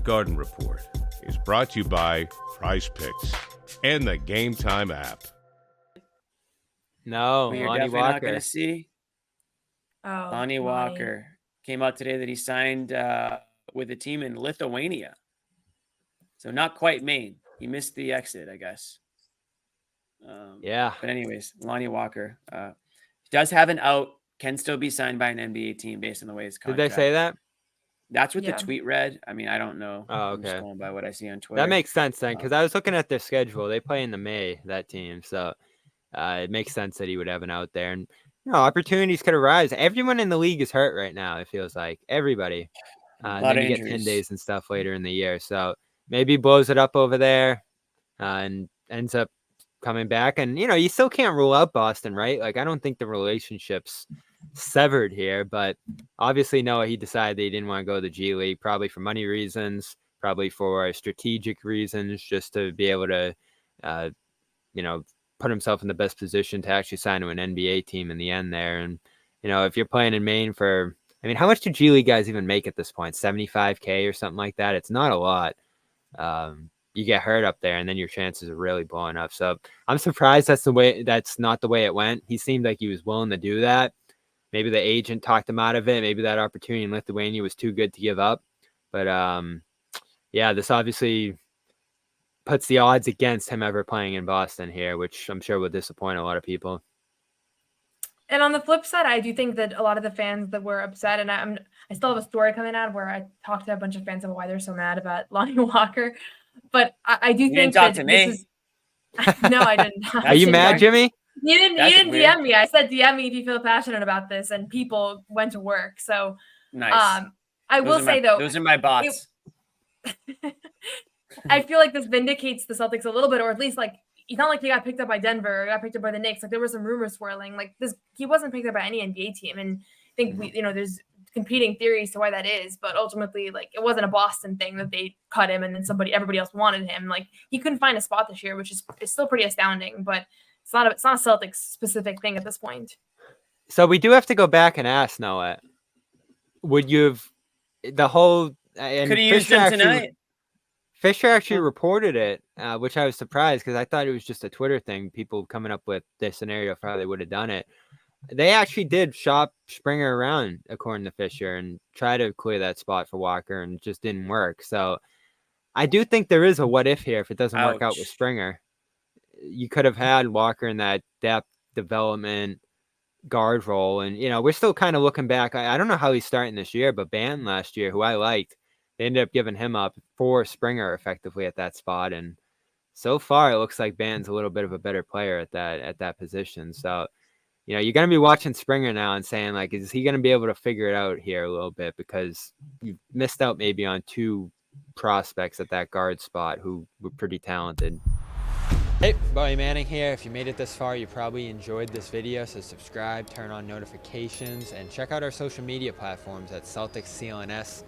Garden Report is brought to you by Prize Picks and the Game Time app. No, We're Lonnie definitely Walker. not going to see. Lonnie Walker came out today that he signed with a team in Lithuania. So not quite Maine. He missed the exit, I guess. Yeah. But anyways, Lonnie Walker does have an out, can still be signed by an NBA team based on the way his contract. Did they say that? That's what the tweet read. I mean, I don't know. Oh, I'm just okay. going by what I see on Twitter. That makes sense then, because I was looking at their schedule. They play in the May, that team. So it makes sense that he would have an out there. And, opportunities could arise. Everyone in the league is hurt right now, it feels like. Everybody. Then you get 10 days and stuff later in the year. So maybe he blows it up over there and ends up coming back. And, you still can't rule out Boston, right? Like, I don't think the relationship's severed here. But obviously, Noah, he decided that he didn't want to go to the G League, probably for money reasons, probably for strategic reasons, just to be able to, put himself in the best position to actually sign to an NBA team in the end there. And, if you're playing in Maine for, how much do G League guys even make at this point? $75K or something like that? It's not a lot. You get hurt up there and then your chances are really blowing up. So I'm surprised that's not the way it went. He seemed like he was willing to do that. Maybe the agent talked him out of it. Maybe that opportunity in Lithuania was too good to give up. But this obviously puts the odds against him ever playing in Boston here, which I'm sure will disappoint a lot of people. And on the flip side, I do think that a lot of the fans that were upset, and I still have a story coming out where I talked to a bunch of fans about why they're so mad about Lonnie Walker. But I do think that this is. No, I didn't. Are you mad, Jimmy? You didn't DM me. I said DM me if you feel passionate about this, and people went to work. So nice. I will say though, those are my bots. I feel like this vindicates the Celtics a little bit, or at least like it's not like he got picked up by Denver or got picked up by the Knicks. Like there were some rumors swirling. Like this, he wasn't picked up by any NBA team, and I think there's competing theories to why that is, but ultimately, like it wasn't a Boston thing that they cut him and then everybody else wanted him. Like he couldn't find a spot this year, which is still pretty astounding, but it's not a Celtics specific thing at this point. So we do have to go back and ask Noah, would you have the whole? And could he use them tonight? Fisher actually reported it, which I was surprised because I thought it was just a Twitter thing, people coming up with this scenario for how they would have done it. They actually did shop Springer around, according to Fisher, and try to clear that spot for Walker, and it just didn't work. So I do think there is a what if here if it doesn't work out with Springer. You could have had Walker in that depth development guard role. And, we're still kind of looking back. I don't know how he's starting this year, but Ban last year, who I liked, they ended up giving him up for Springer effectively at that spot. And so far, it looks like Ban's a little bit of a better player at that position. So, you're going to be watching Springer now and saying, like, is he going to be able to figure it out here a little bit? Because you missed out maybe on two prospects at that guard spot who were pretty talented. Hey, Bobby Manning here. If you made it this far, you probably enjoyed this video. So subscribe, turn on notifications, and check out our social media platforms at Celtics CLNS.